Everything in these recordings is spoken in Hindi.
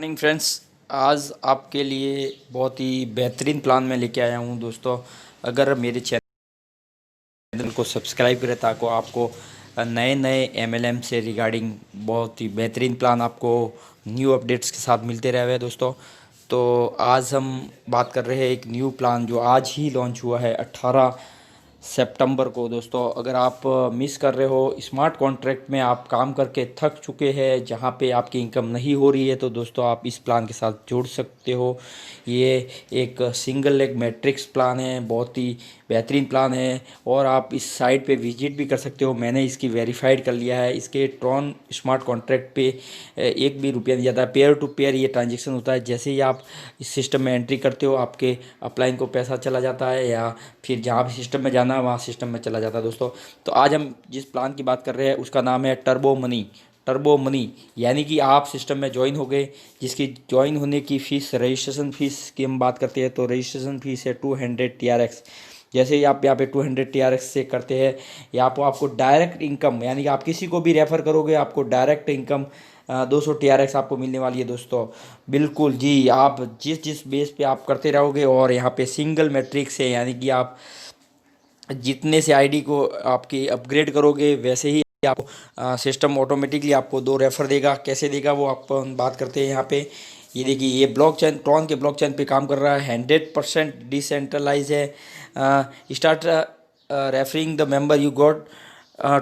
Morning friends. आज आपके लिए बहुत ही बेहतरीन प्लान में लेके आया हूँ दोस्तों। अगर मेरे चैनल को सब्सक्राइब करें ताकि आपको नए नए एमएलएम से रिगार्डिंग बहुत ही बेहतरीन प्लान आपको न्यू अपडेट्स के साथ मिलते रहे दोस्तों। तो आज हम बात कर रहे हैं एक न्यू प्लान जो आज ही लॉन्च हुआ है 18 सितंबर को दोस्तों। अगर आप मिस कर रहे हो, स्मार्ट कॉन्ट्रैक्ट में आप काम करके थक चुके हैं, जहां पे आपकी इनकम नहीं हो रही है, तो दोस्तों आप इस प्लान के साथ जुड़ सकते हो। ये एक सिंगल लेग मैट्रिक्स प्लान है, बहुत ही बेहतरीन प्लान है और आप इस साइट पे विजिट भी कर सकते हो। मैंने इसकी वेरीफाइड कर लिया है। इसके ट्रॉन स्मार्ट कॉन्ट्रैक्ट पे एक भी रुपया नहीं जाता, पेयर टू पेयर ये ट्रांजेक्शन होता है। जैसे ही आप इस सिस्टम में एंट्री करते हो, आपके अपलाइन को पैसा चला जाता है या फिर जहाँ भी सिस्टम में जाना है वहाँ सिस्टम में चला जाता है दोस्तों। तो आज हम जिस प्लान की बात कर रहे हैं उसका नाम है टर्बो मनी। टर्बो मनी यानी कि आप सिस्टम में ज्वाइन हो गए, जिसकी ज्वाइन होने की फ़ीस, रजिस्ट्रेशन फ़ीस की हम बात करते हैं तो रजिस्ट्रेशन फ़ीस है 200 TRX। जैसे ही आप यहाँ पे 200 TRX से करते हैं, या आपको डायरेक्ट इनकम, यानी कि आप किसी को भी रेफ़र करोगे आपको डायरेक्ट इनकम 200 TRX आपको मिलने वाली है दोस्तों। बिल्कुल जी, आप जिस जिस बेस पे आप करते रहोगे, और यहाँ पे सिंगल मैट्रिक्स है, यानी कि आप जितने से आईडी को आपकी अपग्रेड करोगे वैसे ही आपको सिस्टम ऑटोमेटिकली आपको 2 रेफर देगा। कैसे देगा वो आप बात करते हैं यहाँ पे। ये देखिए, ये ब्लॉकचेन, ट्रॉन के ब्लॉकचेन पे काम कर रहा है, 100% डिसेंट्रलाइज है। Start referring the member you got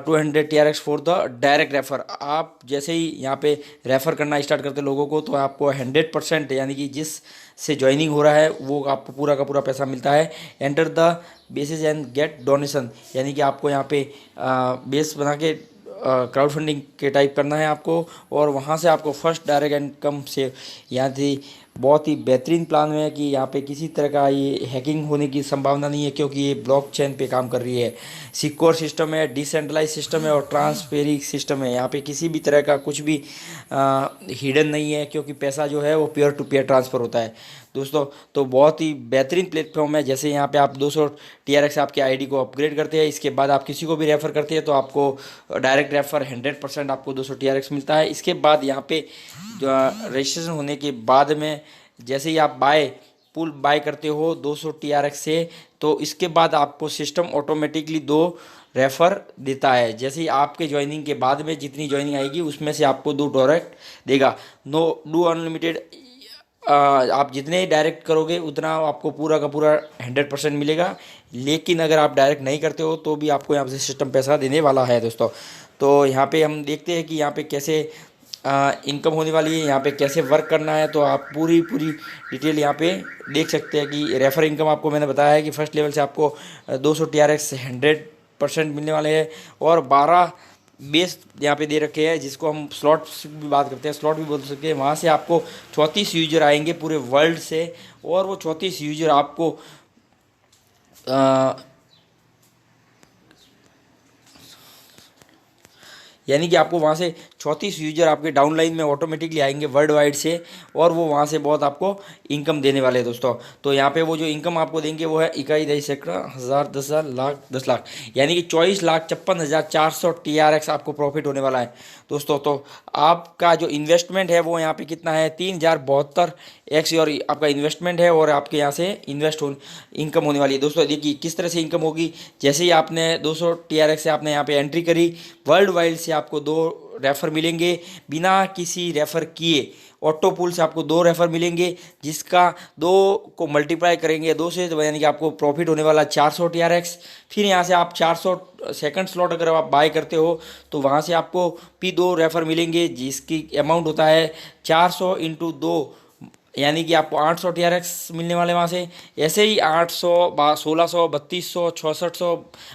200 TRX for the direct refer. आप जैसे ही यहाँ पे रेफ़र करना स्टार्ट करते लोगों को, तो आपको 100% यानी कि जिस से ज्वाइनिंग हो रहा है वो आपको पूरा का पूरा पैसा मिलता है। Enter the basis and get donation, यानी कि आपको यहाँ पे बेस बना के क्राउड फंडिंग के टाइप करना है आपको, और वहाँ से आपको फर्स्ट डायरेक्ट इनकम से यहाँ थी। बहुत ही बेहतरीन प्लान है कि यहाँ पे किसी तरह का ये हैकिंग होने की संभावना नहीं है, क्योंकि ये ब्लॉकचेन पे काम कर रही है। सिक्योर सिस्टम है, डिसेंट्रलाइज सिस्टम है और ट्रांसपेरेंट सिस्टम है। यहाँ पे किसी भी तरह का कुछ भी हिडन नहीं है, क्योंकि पैसा जो है वो पेयर टू पेयर ट्रांसफ़र होता है दोस्तों। तो बहुत ही बेहतरीन प्लेटफॉर्म है। जैसे यहाँ पे आप 200 TRX आपके आईडी को अपग्रेड करते हैं, इसके बाद आप किसी को भी रेफ़र करते हैं तो आपको डायरेक्ट रेफ़र 100% आपको 200 TRX मिलता है। इसके बाद यहाँ पे रजिस्ट्रेशन होने के बाद में जैसे ही आप पुल बाय करते हो 200 TRX से, तो इसके बाद आपको सिस्टम ऑटोमेटिकली 2 रेफ़र देता है। जैसे ही आपके ज्वाइनिंग के बाद में जितनी ज्वाइनिंग आएगी उसमें से आपको 2 डायरेक्ट देगा। नो डू अनलिमिटेड, आप जितने डायरेक्ट करोगे उतना आपको पूरा का पूरा 100% मिलेगा। लेकिन अगर आप डायरेक्ट नहीं करते हो तो भी आपको यहाँ से सिस्टम पैसा देने वाला है दोस्तों। तो यहाँ पे हम देखते हैं कि यहाँ पे कैसे इनकम होने वाली है, यहाँ पे कैसे वर्क करना है। तो आप पूरी पूरी डिटेल यहाँ पे देख सकते हैं कि रेफर इनकम आपको मैंने बताया है कि फर्स्ट लेवल से आपको 200 TRX 100% मिलने वाले हैं, और 12 बेस यहाँ पे दे रखे हैं, जिसको हम स्लॉट्स भी बात करते हैं, स्लॉट भी बोल सकते हैं। वहाँ से आपको 34 यूजर आएंगे पूरे वर्ल्ड से, और वो 34 यूजर आपको यानी कि आपको वहाँ से 34 यूजर आपके डाउनलाइन में ऑटोमेटिकली आएंगे वर्ल्ड वाइड से, और वो वहाँ से बहुत आपको इनकम देने वाले हैं दोस्तों। तो यहाँ पे वो जो इनकम आपको देंगे वो है 21,000 10,000 लाख 10 लाख, यानी कि 24,56,400 TRX आपको प्रॉफिट होने वाला है दोस्तों। तो आपका जो इन्वेस्टमेंट है वो यहाँ पे कितना है, 3,072X और आपका इन्वेस्टमेंट है, और आपके यहाँ से इनकम होने वाली है दोस्तों। देखिए किस तरह से इनकम होगी। जैसे ही आपने 200 TRX से आपने यहाँ पे एंट्री करी, वर्ल्ड वाइड से आपको 2 रेफ़र मिलेंगे बिना किसी रेफ़र किए। ऑटो पुल से आपको 2 रेफ़र मिलेंगे, जिसका 2 को मल्टीप्लाई करेंगे 2 से, तो यानी कि आपको प्रॉफिट होने वाला 400 TRX। फिर यहाँ से आप 400 सेकंड स्लॉट अगर आप बाय करते हो तो वहाँ से आपको भी 2 रेफ़र मिलेंगे, जिसकी अमाउंट होता है 400 इंटू 2, यानी कि आपको 800 TRX मिलने वाले वहाँ से। ऐसे ही 800, 1600, 3200, 6600,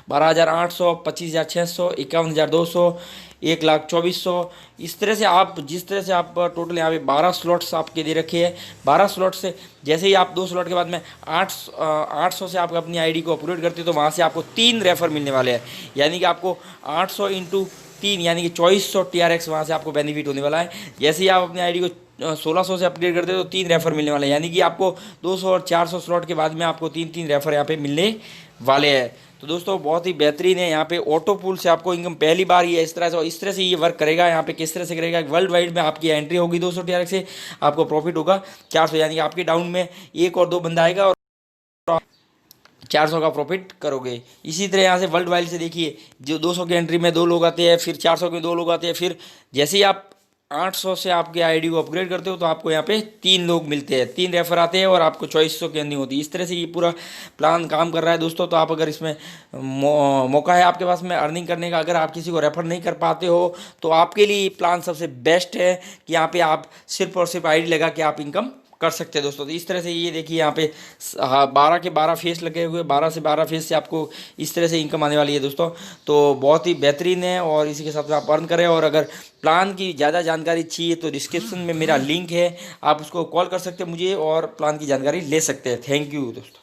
12,800, 25,600, 51,200, 1,24,000, इस तरह से आप जिस तरह से आप टोटल यहाँ पे 12 स्लॉट्स आपके दे रखे हैं। 12 स्लॉट से जैसे ही आप 2 स्लॉट के बाद में 800 से आप अपनी आईडी को अपलोड करते हो तो वहाँ से आपको 3 रेफ़र मिलने वाले हैं, यानी कि आपको 800 इंटू 3 यानी कि 2400 TRX वहाँ से आपको बेनिफिट होने वाला है। जैसे ही आप अपनी आईडी को 1600 से अपग्रेड करते हो तो 3 रेफर मिलने वाले हैं, यानी कि आपको 200 और 400 स्लॉट के बाद में आपको 3 रेफर यहाँ पे मिलने वाले हैं। तो दोस्तों बहुत ही बेहतरीन है। यहाँ पे ऑटो पूल से आपको इनकम पहली बार ये इस तरह से ये वर्क करेगा। यहाँ पे किस तरह से करेगा, वर्ल्ड वाइड में आपकी एंट्री होगी 200 TRX से, आपको प्रॉफिट होगा 400, यानी कि आपके डाउन में 1 और 2 बंदा आएगा और 400 का प्रॉफिट करोगे। इसी तरह यहाँ से वर्ल्ड वाइड से देखिए, जो 200 की एंट्री में 2 लोग आते हैं, फिर 400 के 2 लोग आते हैं, फिर जैसे ही आप 800 से आपके आईडी को अपग्रेड करते हो तो आपको यहाँ पे 3 लोग मिलते हैं, 3 रेफर आते हैं और आपको 2400 की अर्निंग होती है। इस तरह से ये पूरा प्लान काम कर रहा है दोस्तों। तो आप अगर इसमें मौका है आपके पास में अर्निंग करने का, अगर आप किसी को रेफर नहीं कर पाते हो तो आपके लिए प्लान सबसे बेस्ट है कि यहाँ पे आप सिर्फ और सिर्फ आईडी लगा के आप इनकम कर सकते हैं दोस्तों। तो इस तरह से ये देखिए यहाँ पे 12 के 12 फेस लगे हुए, 12 से 12 फेस से आपको इस तरह से इनकम आने वाली है दोस्तों। तो बहुत ही बेहतरीन है और इसी के साथ आप अर्न करें। और अगर प्लान की ज़्यादा जानकारी चाहिए तो डिस्क्रिप्शन में मेरा लिंक है, आप उसको कॉल कर सकते हैं मुझे और प्लान की जानकारी ले सकते हैं। थैंक यू दोस्तों।